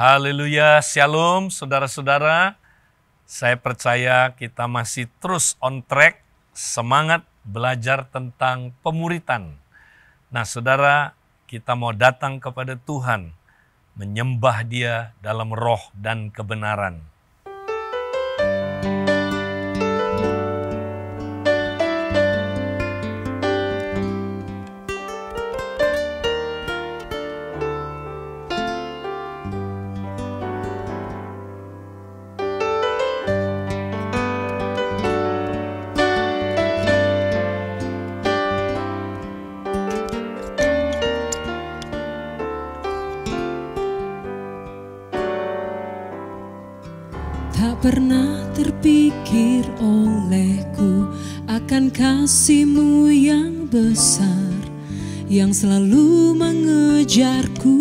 Haleluya, shalom saudara-saudara. Saya percaya kita masih terus on track, semangat belajar tentang pemuritan. Nah saudara, kita mau datang kepada Tuhan, menyembah Dia dalam roh dan kebenaran. Pernah terpikir olehku akan kasih-Mu yang besar, yang selalu mengejarku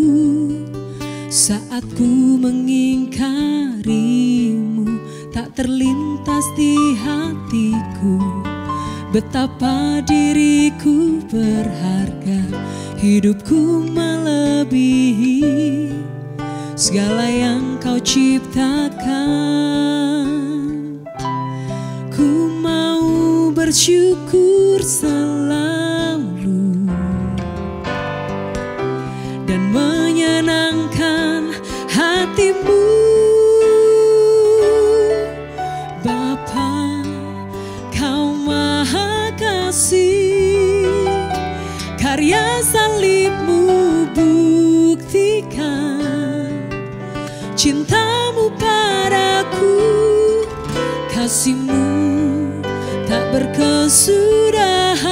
saat ku mengingkari-Mu. Tak terlintas di hatiku betapa diriku berharga, hidupku melebihi segala yang Kau ciptakan. Ku mau bersyukur selalu dan menyenangkan hati-Mu, Bapa. Kau Maha Kasih, karya salib-Mu buktikan cinta-Mu padaku. Kasih-Mu tak berkesudahan,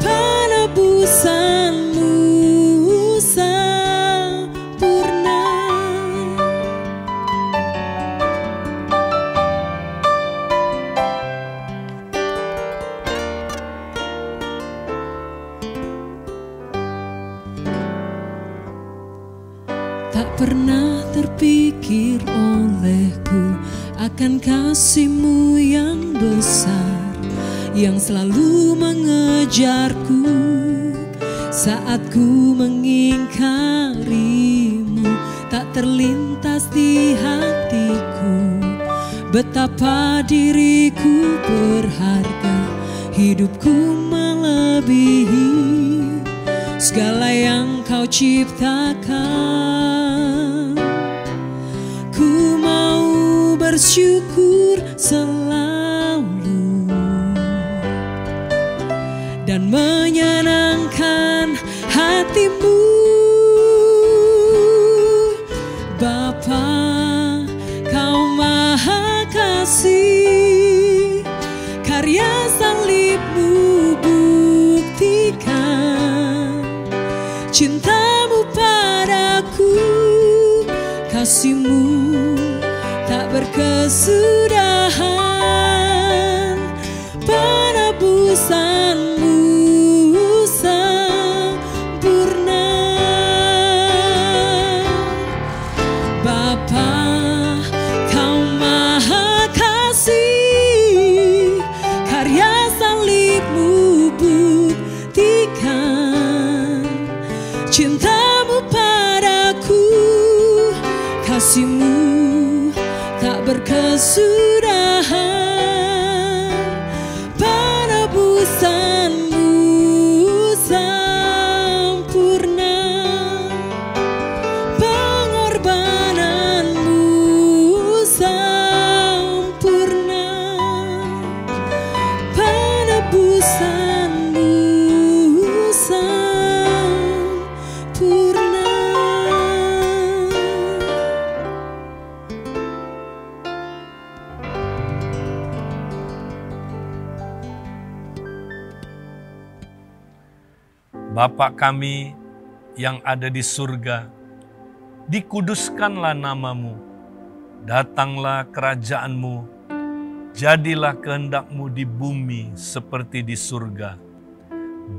penebusan-Mu sempurna. Tak pernah terpikir olehku akan kasih-Mu yang besar, yang selalu mengejarku saat ku mengingkari-Mu. Tak terlintas di hatiku betapa diriku berharga, hidupku melebihi segala yang Kau ciptakan. Ku mau bersyukur selalu dan menyenangkan hati-Mu, Bapa. Kau Maha Kasih, karya salib-Mu buktikan cinta-Mu padaku. Kasih-Mu tak berkesudahan, penebusan-Mu sempurna. Bapa, Kau Maha Kasih, karya salib-Mu buktikan cinta-Mu padaku. Kasih-Mu tak berkesudahan, penebusan-Mu sempurna, pengorbanan-Mu sempurna, penebusan-Mu sempurna. Bapa kami yang ada di surga, dikuduskanlah nama-Mu, datanglah kerajaan-Mu, jadilah kehendak-Mu di bumi seperti di surga.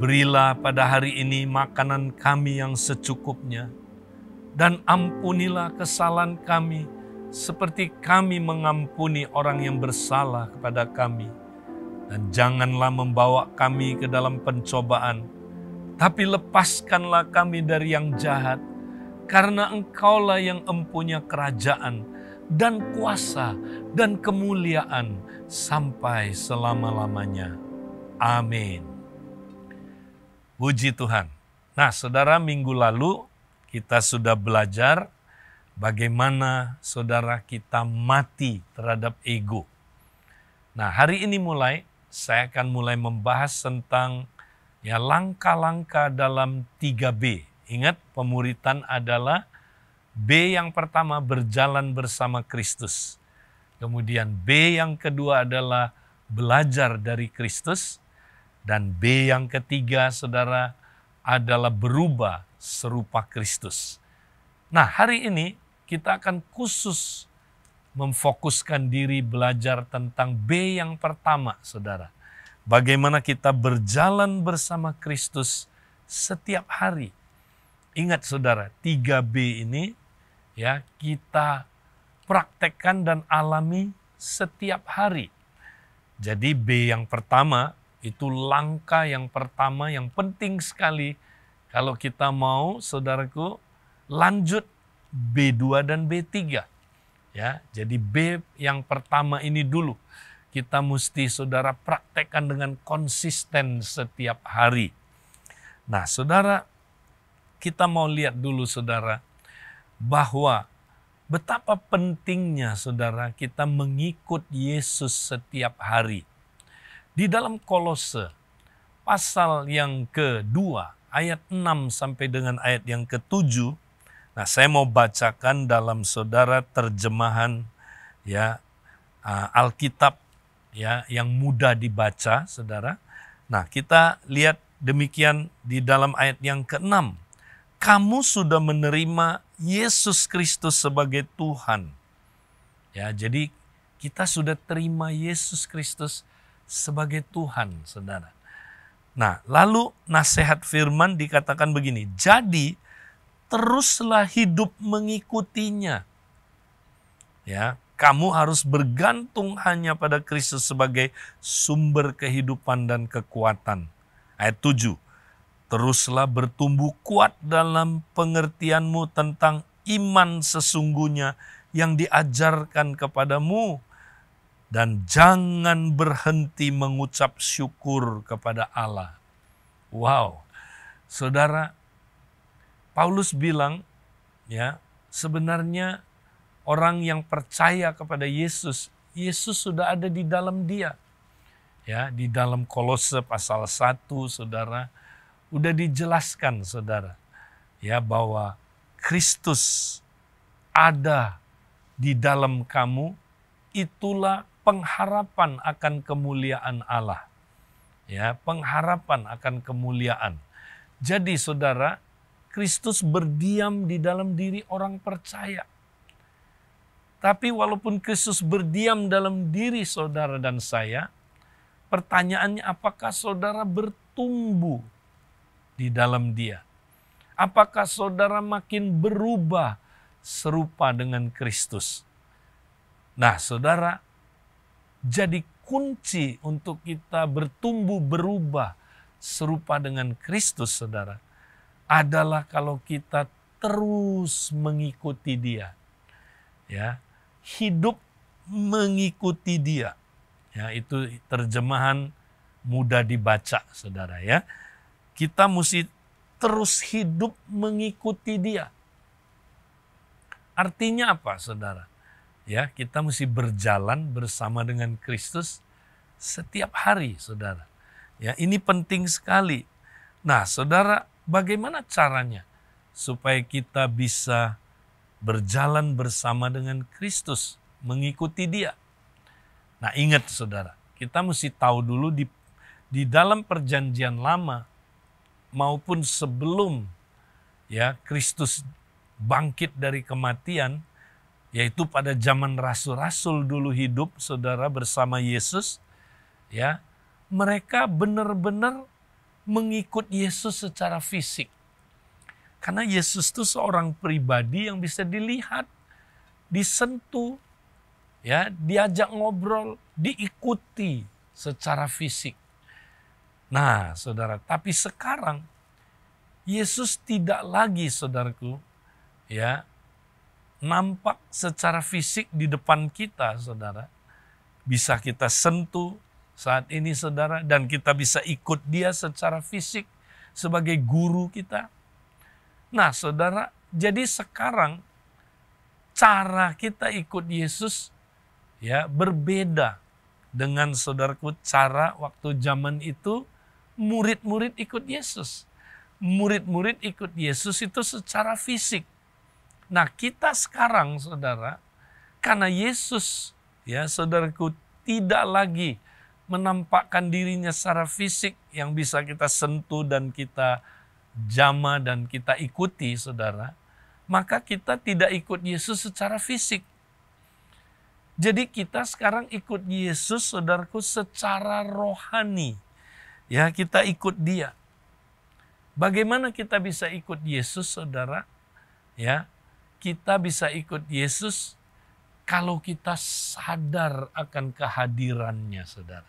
Berilah pada hari ini makanan kami yang secukupnya, dan ampunilah kesalahan kami seperti kami mengampuni orang yang bersalah kepada kami. Dan janganlah membawa kami ke dalam pencobaan, tapi lepaskanlah kami dari yang jahat. karena Engkaulah yang empunya kerajaan dan kuasa dan kemuliaan sampai selama-lamanya. Amin. Puji Tuhan. Nah, saudara, minggu lalu kita sudah belajar bagaimana saudara kita mati terhadap ego. Nah, hari ini saya akan mulai membahas tentang langkah-langkah dalam 3B. Ingat, pemuritan adalah B yang pertama, berjalan bersama Kristus. Kemudian B yang kedua adalah belajar dari Kristus. Dan B yang ketiga, saudara, adalah berubah serupa Kristus. Nah, hari ini kita akan khusus memfokuskan diri belajar tentang B yang pertama, saudara. Bagaimana kita berjalan bersama Kristus setiap hari. Ingat, saudara, 3B ini kita praktekkan dan alami setiap hari. Jadi B yang pertama itu langkah yang pertama yang penting sekali kalau kita mau, saudaraku, lanjut B2 dan B3. Jadi B yang pertama ini dulu kita mesti, saudara, praktekkan dengan konsisten setiap hari. Nah, saudara, kita mau lihat dulu, saudara, bahwa betapa pentingnya, saudara, kita mengikut Yesus setiap hari. Di dalam Kolose, pasal yang kedua, ayat 6 sampai dengan ayat yang ke-7, nah, saya mau bacakan dalam, saudara, terjemahan Alkitab yang mudah dibaca, saudara. Nah, kita lihat demikian di dalam ayat yang ke-6. Kamu sudah menerima Yesus Kristus sebagai Tuhan. Jadi kita sudah terima Yesus Kristus sebagai Tuhan, saudara. Nah, lalu nasihat firman dikatakan begini, jadi teruslah hidup mengikutinya. Kamu harus bergantung hanya pada Kristus sebagai sumber kehidupan dan kekuatan. Ayat 7, teruslah bertumbuh kuat dalam pengertianmu tentang iman sesungguhnya yang diajarkan kepadamu. Dan jangan berhenti mengucap syukur kepada Allah. Wow, saudara, Paulus bilang, sebenarnya orang yang percaya kepada Yesus, Yesus sudah ada di dalam dia. Di dalam Kolose pasal 1, saudara, udah dijelaskan, saudara, bahwa Kristus ada di dalam kamu, itulah pengharapan akan kemuliaan Allah. Pengharapan akan kemuliaan. Jadi, saudara, Kristus berdiam di dalam diri orang percaya. Tapi walaupun Kristus berdiam dalam diri saudara dan saya, pertanyaannya, apakah saudara bertumbuh di dalam dia? Apakah saudara makin berubah serupa dengan Kristus? Nah, saudara, jadi kunci untuk kita bertumbuh berubah serupa dengan Kristus, saudara, adalah kalau kita terus mengikuti dia. Hidup mengikuti dia. Itu terjemahan mudah dibaca, saudara, Kita mesti terus hidup mengikuti dia. Artinya apa, saudara? Kita mesti berjalan bersama dengan Kristus setiap hari, saudara. Ini penting sekali. Nah, saudara, bagaimana caranya supaya kita bisa berjalan bersama dengan Kristus, mengikuti dia? Nah, ingat, saudara, kita mesti tahu dulu di dalam perjanjian lama maupun sebelum Kristus bangkit dari kematian, yaitu pada zaman rasul-rasul dulu hidup, saudara, bersama Yesus, mereka benar-benar mengikut Yesus secara fisik. Karena Yesus itu seorang pribadi yang bisa dilihat, disentuh, diajak ngobrol, diikuti secara fisik. Nah, saudara, tapi sekarang Yesus tidak lagi, saudaraku, ya nampak secara fisik di depan kita, saudara. Bisa kita sentuh saat ini, saudara, dan kita bisa ikut dia secara fisik sebagai guru kita. Nah, saudara, jadi sekarang cara kita ikut Yesus ya berbeda dengan saudaraku cara waktu zaman itu murid-murid ikut Yesus. Murid-murid ikut Yesus itu secara fisik. Nah, kita sekarang, saudara, karena Yesus, ya saudaraku, tidak lagi menampakkan dirinya secara fisik yang bisa kita sentuh dan kita jamah dan kita ikuti, saudara, maka kita tidak ikut Yesus secara fisik. Jadi kita sekarang ikut Yesus, saudaraku, secara rohani. Ya, kita ikut dia. Bagaimana kita bisa ikut Yesus, saudara? Ya, kita bisa ikut Yesus kalau kita sadar akan kehadirannya, saudara.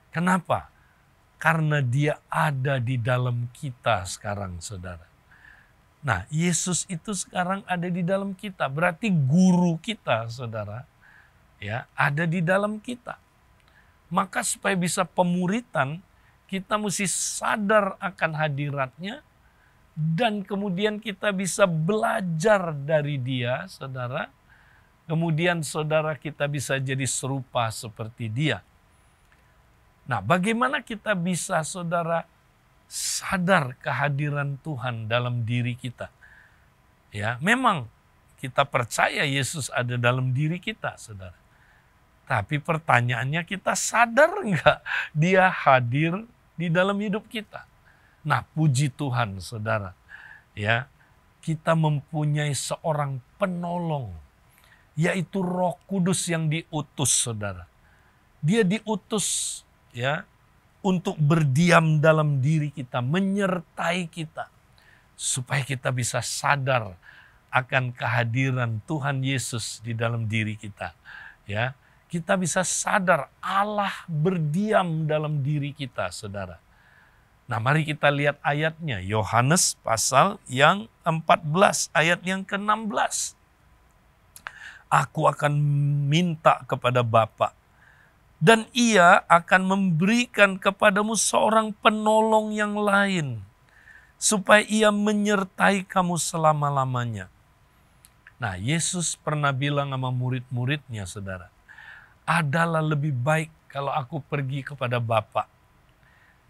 Kenapa? Karena dia ada di dalam kita sekarang, saudara. Nah, Yesus itu sekarang ada di dalam kita. Berarti guru kita, saudara, ya, ada di dalam kita. Maka supaya bisa pemuritan, kita mesti sadar akan hadiratnya, dan kemudian kita bisa belajar dari dia, saudara. Kemudian saudara kita bisa jadi serupa seperti dia. Nah, bagaimana kita bisa, saudara, sadar kehadiran Tuhan dalam diri kita? Ya, memang kita percaya Yesus ada dalam diri kita, saudara. Tapi pertanyaannya, kita sadar enggak dia hadir di dalam hidup kita? Nah, puji Tuhan, saudara. Ya, kita mempunyai seorang penolong, yaitu Roh Kudus yang diutus, saudara. Dia diutus, ya, untuk berdiam dalam diri kita, menyertai kita, supaya kita bisa sadar akan kehadiran Tuhan Yesus di dalam diri kita. Ya, kita bisa sadar Allah berdiam dalam diri kita, saudara. Nah, mari kita lihat ayatnya. Yohanes pasal yang 14, ayat yang ke-16. Aku akan minta kepada Bapa, dan ia akan memberikan kepadamu seorang penolong yang lain, supaya ia menyertai kamu selama-lamanya. Nah, Yesus pernah bilang sama murid-muridnya, saudara, adalah lebih baik kalau aku pergi kepada Bapa.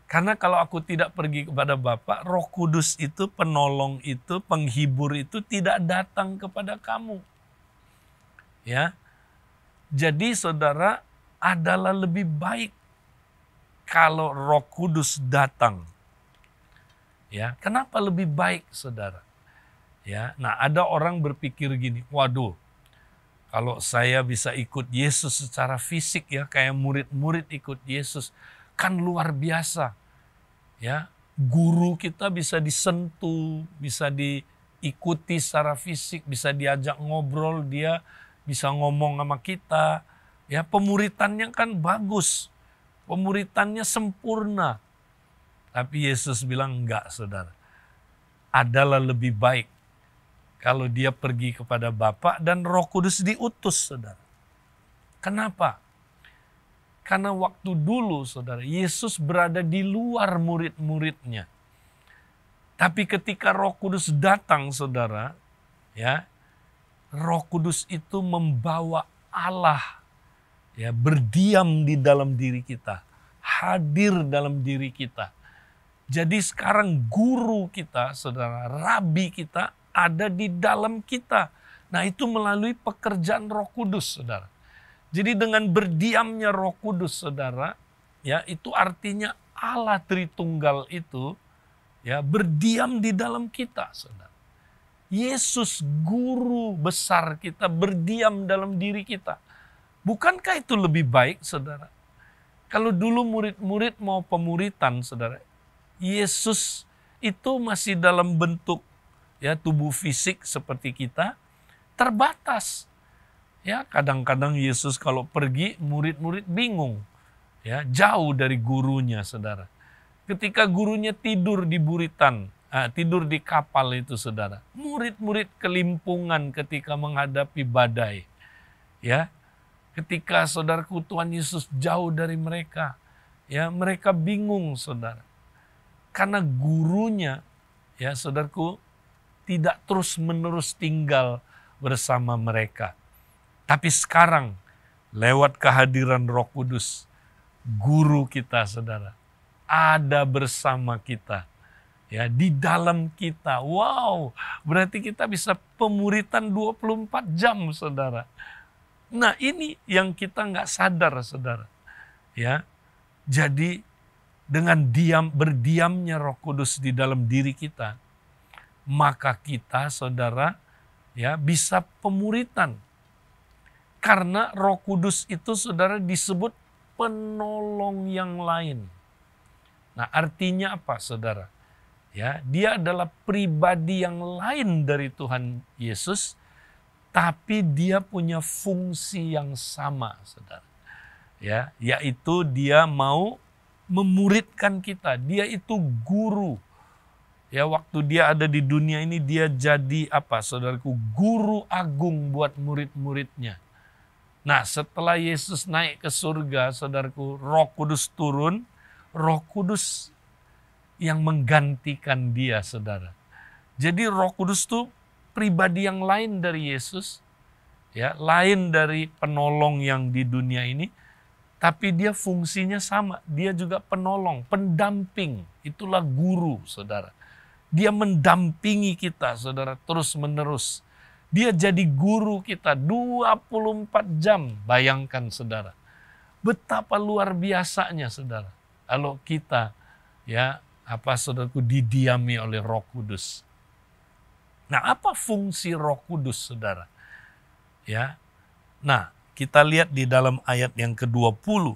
Karena kalau aku tidak pergi kepada Bapa, Roh Kudus itu, penolong itu, penghibur itu tidak datang kepada kamu. Ya. Jadi saudara, adalah lebih baik kalau Roh Kudus datang. Ya, kenapa lebih baik, saudara? Ya, nah ada orang berpikir gini, waduh, kalau saya bisa ikut Yesus secara fisik ya, kayak murid-murid ikut Yesus, kan luar biasa. Ya, guru kita bisa disentuh, bisa diikuti secara fisik, bisa diajak ngobrol, dia bisa ngomong sama kita. Ya, pemuritannya kan bagus. Pemuritannya sempurna. Tapi Yesus bilang enggak, saudara. Adalah lebih baik kalau dia pergi kepada Bapa dan Roh Kudus diutus, saudara. Kenapa? Karena waktu dulu, saudara, Yesus berada di luar murid-muridnya. Tapi ketika Roh Kudus datang, saudara, ya, Roh Kudus itu membawa Allah, ya, berdiam di dalam diri kita, hadir dalam diri kita. Jadi sekarang guru kita, saudara, rabi kita ada di dalam kita. Nah, itu melalui pekerjaan Roh Kudus, saudara. Jadi dengan berdiamnya Roh Kudus, saudara, ya, itu artinya Allah Tritunggal itu, ya, berdiam di dalam kita, saudara. Yesus guru besar kita berdiam dalam diri kita. Bukankah itu lebih baik, saudara? Kalau dulu murid-murid mau pemuritan, saudara, Yesus itu masih dalam bentuk, ya, tubuh fisik seperti kita, terbatas. Ya, kadang-kadang Yesus kalau pergi, murid-murid bingung. Ya, jauh dari gurunya, saudara. Ketika gurunya tidur di buritan, tidur di kapal itu, saudara. Murid-murid kelimpungan ketika menghadapi badai. Ya, ketika saudaraku Tuhan Yesus jauh dari mereka, ya mereka bingung, saudara. Karena gurunya, ya saudaraku, tidak terus-menerus tinggal bersama mereka. Tapi sekarang, lewat kehadiran Roh Kudus, guru kita, saudara, ada bersama kita. Ya, di dalam kita. Wow, berarti kita bisa pemuritan 24 jam, saudara. Nah, ini yang kita nggak sadar, saudara. Ya, jadi dengan berdiamnya Roh Kudus di dalam diri kita, maka kita, saudara, ya bisa pemuritan. Karena Roh Kudus itu, saudara, disebut penolong yang lain. Nah, artinya apa, saudara? Ya, dia adalah pribadi yang lain dari Tuhan Yesus, tapi dia punya fungsi yang sama, saudara. Ya, yaitu dia mau memuridkan kita. Dia itu guru. Ya, waktu dia ada di dunia ini dia jadi apa, saudaraku? Guru agung buat murid-muridnya. Nah, setelah Yesus naik ke surga, saudaraku, Roh Kudus turun. Roh Kudus yang menggantikan dia, saudara. Jadi Roh Kudus itu pribadi yang lain dari Yesus, ya, lain dari penolong yang di dunia ini, tapi dia fungsinya sama. Dia juga penolong, pendamping. Itulah guru, saudara. Dia mendampingi kita, saudara, terus-menerus. Dia jadi guru kita 24 jam. Bayangkan, saudara. Betapa luar biasanya, saudara. Kalau kita, ya, saudaraku, didiami oleh Roh Kudus. Nah, apa fungsi Roh Kudus, saudara? Ya. Nah, kita lihat di dalam ayat yang ke-20.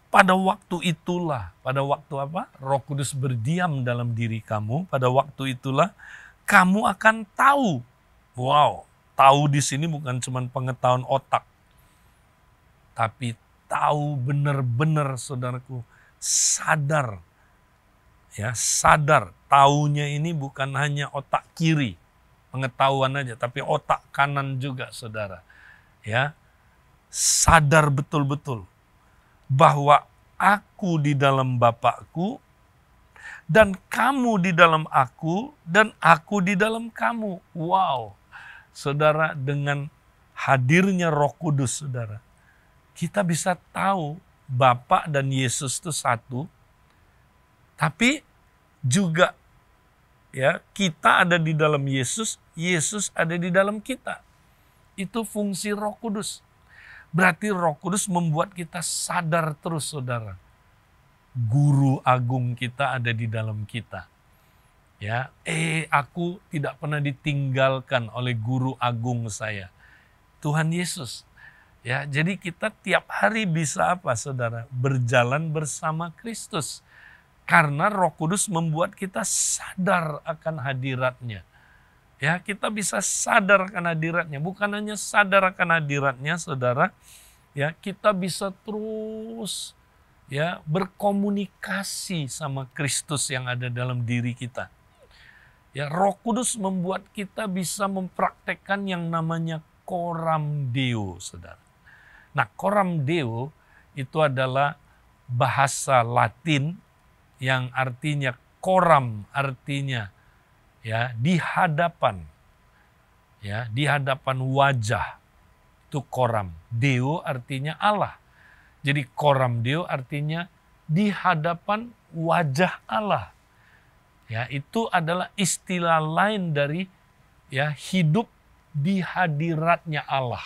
Pada waktu itulah, pada waktu apa? Roh Kudus berdiam dalam diri kamu. Pada waktu itulah kamu akan tahu. Wow, tahu di sini bukan cuma pengetahuan otak. Tapi tahu benar-benar, saudaraku, sadar. Ya, sadar. Taunya ini bukan hanya otak kiri, pengetahuan aja, tapi otak kanan juga, saudara. Ya, sadar betul-betul bahwa aku di dalam Bapakku, dan kamu di dalam aku, dan aku di dalam kamu. Wow, saudara, dengan hadirnya Roh Kudus, saudara, kita bisa tahu Bapa dan Yesus itu satu, tapi juga, ya, kita ada di dalam Yesus, Yesus ada di dalam kita. Itu fungsi Roh Kudus. Berarti Roh Kudus membuat kita sadar terus, saudara. Guru agung kita ada di dalam kita. Ya, aku tidak pernah ditinggalkan oleh guru agung saya, Tuhan Yesus. Ya, jadi kita tiap hari bisa apa, saudara? Berjalan bersama Kristus. Karena Roh Kudus membuat kita sadar akan hadiratnya. Ya, kita bisa sadar akan hadiratnya. Bukan hanya sadar akan hadiratnya, saudara. Ya, kita bisa terus, ya, berkomunikasi sama Kristus yang ada dalam diri kita. Ya, Roh Kudus membuat kita bisa mempraktekkan yang namanya coram Deo, saudara. Nah, coram Deo itu adalah bahasa Latin yang artinya coram, artinya, ya, di hadapan. Ya, di hadapan wajah. Itu coram. Deo artinya Allah. Jadi coram Deo artinya di hadapan wajah Allah. Ya, itu adalah istilah lain dari, ya, hidup di hadiratnya Allah.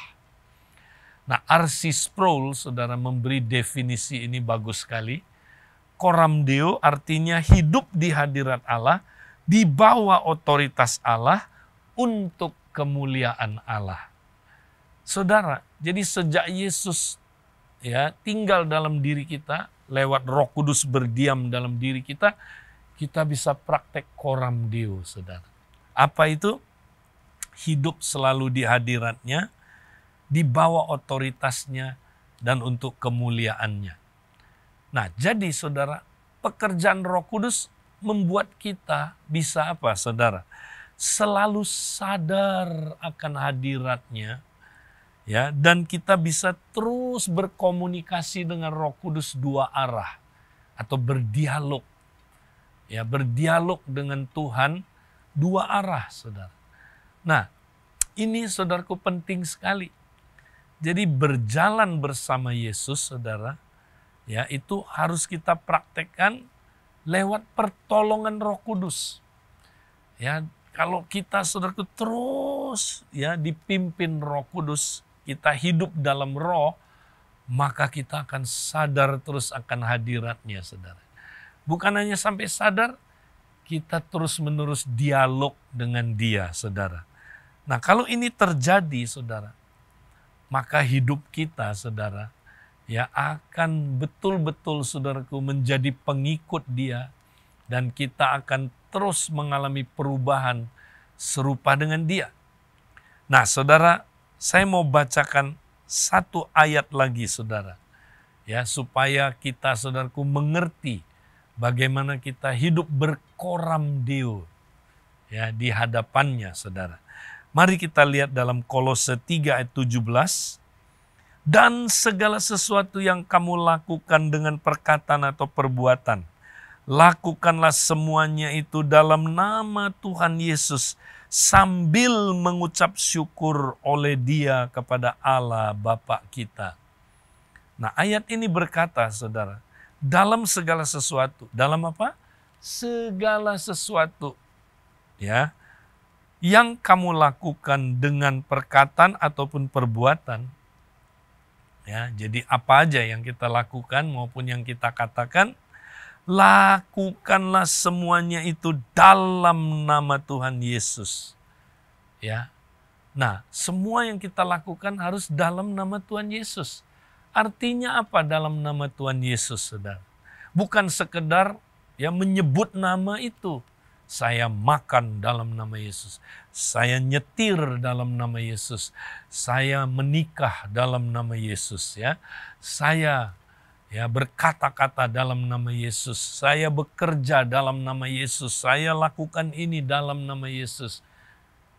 Nah, R.C. Sproul, saudara, memberi definisi ini bagus sekali. Coram Deo artinya hidup di hadirat Allah, di bawah otoritas Allah, untuk kemuliaan Allah. Saudara, jadi sejak Yesus, ya, tinggal dalam diri kita, lewat Roh Kudus berdiam dalam diri kita, kita bisa praktek coram Deo, saudara. Apa itu? Hidup selalu di hadiratnya, di bawah otoritasnya, dan untuk kemuliaannya. Nah, jadi saudara, pekerjaan Roh Kudus membuat kita bisa apa, saudara? Selalu sadar akan hadiratnya, ya, dan kita bisa terus berkomunikasi dengan Roh Kudus dua arah atau berdialog, ya, berdialog dengan Tuhan dua arah, saudara. Nah, ini saudaraku penting sekali. Jadi berjalan bersama Yesus, saudara, ya, itu harus kita praktekkan lewat pertolongan Roh Kudus. Ya, kalau kita saudaraku terus ya dipimpin Roh Kudus, kita hidup dalam Roh, maka kita akan sadar terus akan hadiratnya, saudara. Bukan hanya sampai sadar, kita terus-menerus dialog dengan Dia, saudara. Nah, kalau ini terjadi, saudara, maka hidup kita, saudara, ya akan betul-betul, saudaraku, menjadi pengikut Dia, dan kita akan terus mengalami perubahan serupa dengan Dia. Nah, saudara, saya mau bacakan satu ayat lagi, saudara, ya, supaya kita, saudaraku, mengerti bagaimana kita hidup berkoram deo, ya, di hadapannya, saudara. Mari kita lihat dalam Kolose 3 ayat 17. Dan segala sesuatu yang kamu lakukan dengan perkataan atau perbuatan, lakukanlah semuanya itu dalam nama Tuhan Yesus, sambil mengucap syukur oleh Dia kepada Allah Bapa kita. Nah, ayat ini berkata, saudara, dalam segala sesuatu. Dalam apa? Segala sesuatu, ya, yang kamu lakukan dengan perkataan ataupun perbuatan, ya, jadi apa aja yang kita lakukan maupun yang kita katakan, lakukanlah semuanya itu dalam nama Tuhan Yesus. Ya. Nah, semua yang kita lakukan harus dalam nama Tuhan Yesus. Artinya apa dalam nama Tuhan Yesus, saudara? Bukan sekedar ya menyebut nama itu. Saya makan dalam nama Yesus. Saya nyetir dalam nama Yesus. Saya menikah dalam nama Yesus, ya. Saya ya berkata-kata dalam nama Yesus. Saya bekerja dalam nama Yesus. Saya lakukan ini dalam nama Yesus.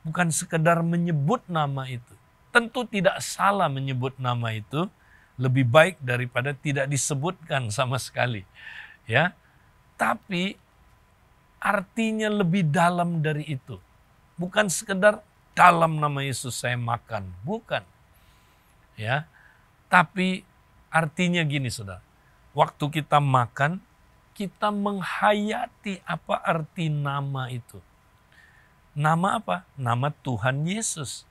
Bukan sekedar menyebut nama itu. Tentu tidak salah menyebut nama itu. Lebih baik daripada tidak disebutkan sama sekali, ya. Tapi artinya lebih dalam dari itu. Bukan sekedar dalam nama Yesus saya makan, bukan. Ya. Tapi artinya gini, saudara. Waktu kita makan, kita menghayati apa arti nama itu. Nama apa? Nama Tuhan Yesus.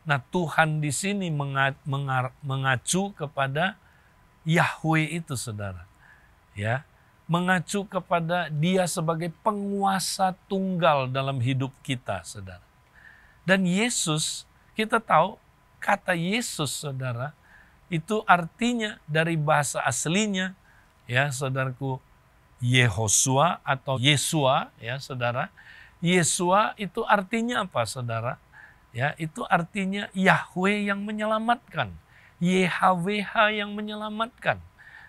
Nah, Tuhan di sini mengacu kepada Yahweh itu, saudara. Ya, mengacu kepada Dia sebagai penguasa tunggal dalam hidup kita, saudara. Dan Yesus, kita tahu kata Yesus, saudara, itu artinya dari bahasa aslinya, ya, saudaraku, Yehosua atau Yesua, ya, saudara. Yesua itu artinya apa, saudara? Ya, itu artinya Yahweh yang menyelamatkan, YHWH yang menyelamatkan.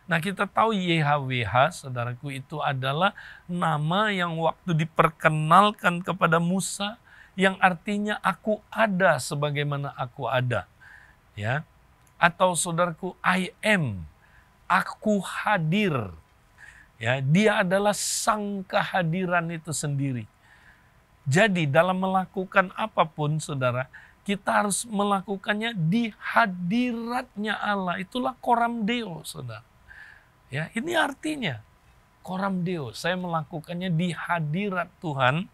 Nah, kita tahu YHWH, saudaraku, itu adalah nama yang waktu diperkenalkan kepada Musa, yang artinya aku ada sebagaimana aku ada. Ya, atau saudaraku, I am, aku hadir. Ya, Dia adalah sang kehadiran itu sendiri. Jadi dalam melakukan apapun, saudara, kita harus melakukannya di hadiratnya Allah. Itulah koram deo, saudara. Ya, ini artinya koram deo. Saya melakukannya di hadirat Tuhan.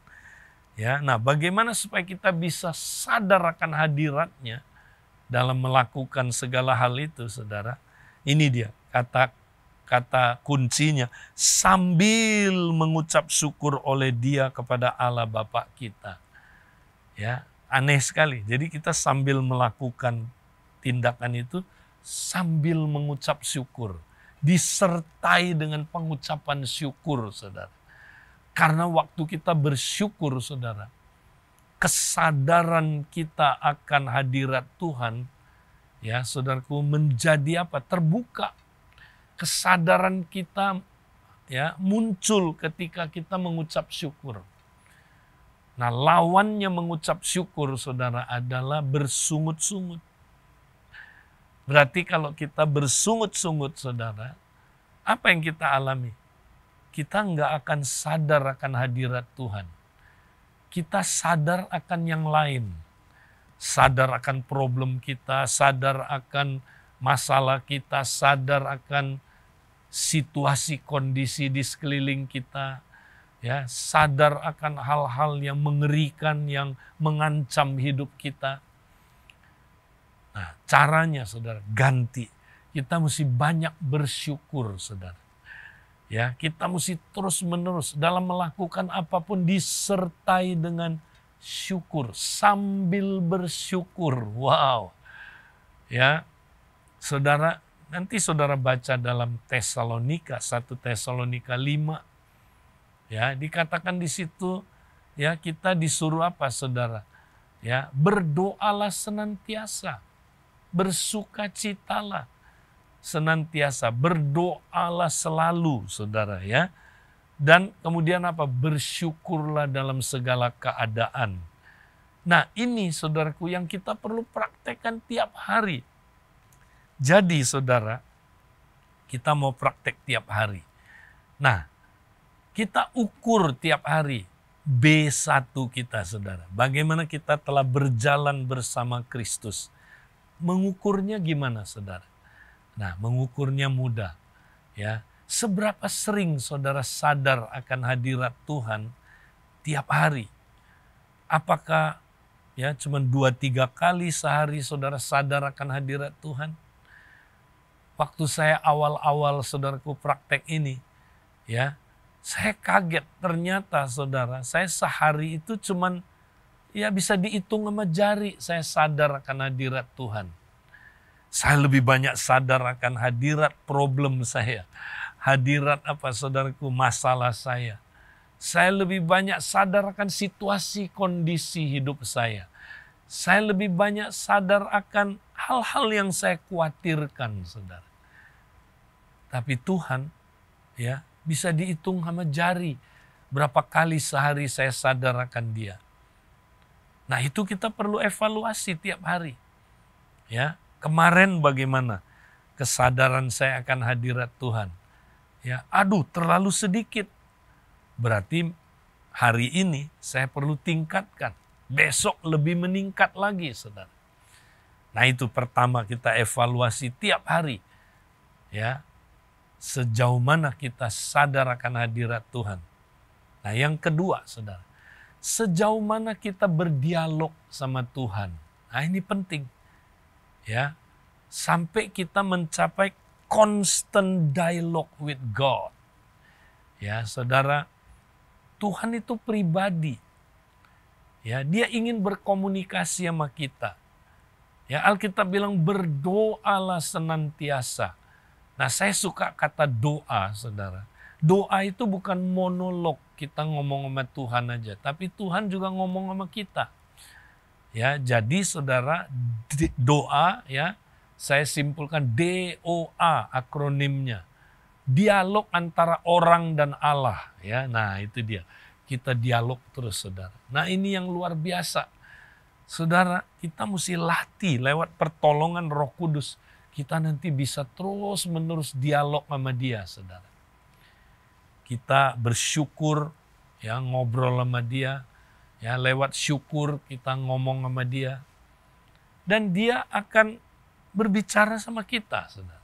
Ya, nah, bagaimana supaya kita bisa sadar akan hadiratnya dalam melakukan segala hal itu, saudara? Ini dia kata kuncinya, sambil mengucap syukur oleh Dia kepada Allah Bapa kita. Ya, aneh sekali. Jadi kita sambil melakukan tindakan itu sambil mengucap syukur, disertai dengan pengucapan syukur, saudara. Karena waktu kita bersyukur, saudara, kesadaran kita akan hadirat Tuhan, ya, saudaraku, menjadi apa? Terbuka. Kesadaran kita ya muncul ketika kita mengucap syukur. Nah, lawannya mengucap syukur, saudara, adalah bersungut-sungut. Berarti kalau kita bersungut-sungut, saudara, apa yang kita alami? Kita nggak akan sadar akan hadirat Tuhan. Kita sadar akan yang lain. Sadar akan problem kita, sadar akan masalah kita, sadar akan situasi kondisi di sekeliling kita. Ya, sadar akan hal-hal yang mengerikan, yang mengancam hidup kita. Nah, caranya, saudara, ganti. Kita mesti banyak bersyukur, saudara. Ya, kita mesti terus-menerus dalam melakukan apapun disertai dengan syukur, sambil bersyukur. Wow. Ya, saudara, nanti saudara baca dalam Tesalonika, 1 Tesalonika 5. Ya, dikatakan di situ, ya, kita disuruh apa, saudara? Ya, berdoalah senantiasa, bersukacitalah senantiasa, berdoalah selalu, saudara, ya. Dan kemudian apa? Bersyukurlah dalam segala keadaan. Nah, ini, saudaraku, yang kita perlu praktekkan tiap hari. Jadi, saudara, kita mau praktek tiap hari. Nah, kita ukur tiap hari B1 kita, saudara. Bagaimana kita telah berjalan bersama Kristus. Mengukurnya gimana, saudara? Nah, mengukurnya mudah. Ya, seberapa sering saudara sadar akan hadirat Tuhan tiap hari? Apakah ya cuma 2-3 kali sehari saudara sadar akan hadirat Tuhan? Waktu saya awal-awal, saudaraku, praktek ini, ya, saya kaget, ternyata, saudara, saya sehari itu cuman ya bisa dihitung sama jari saya sadar akan hadirat Tuhan. Saya lebih banyak sadar akan hadirat problem saya. Hadirat apa, saudaraku, masalah saya. Saya lebih banyak sadar akan situasi kondisi hidup saya. Saya lebih banyak sadar akan hal-hal yang saya khawatirkan, saudara. Tapi Tuhan, ya, bisa dihitung sama jari berapa kali sehari saya sadar akan Dia. Nah, itu kita perlu evaluasi tiap hari. Ya, kemarin bagaimana kesadaran saya akan hadirat Tuhan? Ya, aduh, terlalu sedikit. Berarti hari ini saya perlu tingkatkan. Besok lebih meningkat lagi, saudara. Nah, itu pertama, kita evaluasi tiap hari. Ya, sejauh mana kita sadar akan hadirat Tuhan. Nah, yang kedua, saudara, sejauh mana kita berdialog sama Tuhan. Nah, ini penting. Ya, sampai kita mencapai constant dialogue with God. Ya, saudara, Tuhan itu pribadi. Ya, Dia ingin berkomunikasi sama kita. Ya, Alkitab bilang berdoalah senantiasa. Nah, saya suka kata doa, saudara. Doa itu bukan monolog, kita ngomong sama Tuhan aja, tapi Tuhan juga ngomong sama kita. Ya, jadi saudara, doa, ya, saya simpulkan DOA akronimnya. Dialog antara orang dan Allah, ya. Nah, itu dia. Kita dialog terus, saudara. Nah, ini yang luar biasa. Saudara, kita mesti latih lewat pertolongan Roh Kudus. Kita nanti bisa terus-menerus dialog sama Dia, saudara. Kita bersyukur, ya, ngobrol sama Dia. Ya, lewat syukur kita ngomong sama Dia. Dan Dia akan berbicara sama kita, saudara.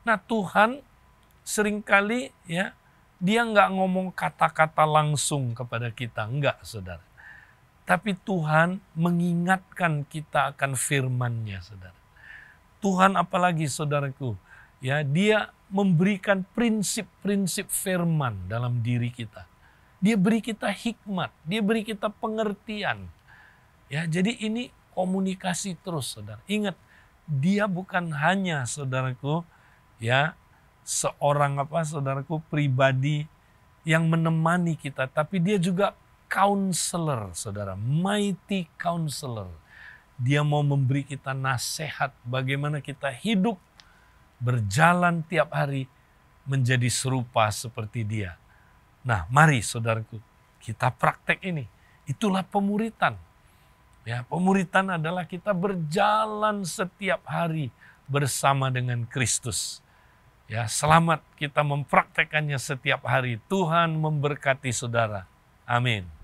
Nah, Tuhan seringkali, ya, Dia nggak ngomong kata-kata langsung kepada kita, enggak, saudara. Tapi Tuhan mengingatkan kita akan firman-Nya, saudara. Tuhan apalagi, saudaraku, ya, Dia memberikan prinsip-prinsip firman dalam diri kita. Dia beri kita hikmat, Dia beri kita pengertian. Ya, jadi ini komunikasi terus, saudara. Ingat, Dia bukan hanya, saudaraku, ya, seorang saudaraku, pribadi yang menemani kita, tapi Dia juga counselor, saudara, mighty counselor. Dia mau memberi kita nasihat bagaimana kita hidup, berjalan tiap hari menjadi serupa seperti Dia. Nah, mari saudaraku, kita praktek ini. Itulah pemuritan. Ya, pemuritan adalah kita berjalan setiap hari bersama dengan Kristus. Ya, selamat kita mempraktekannya setiap hari. Tuhan memberkati saudara. Amin.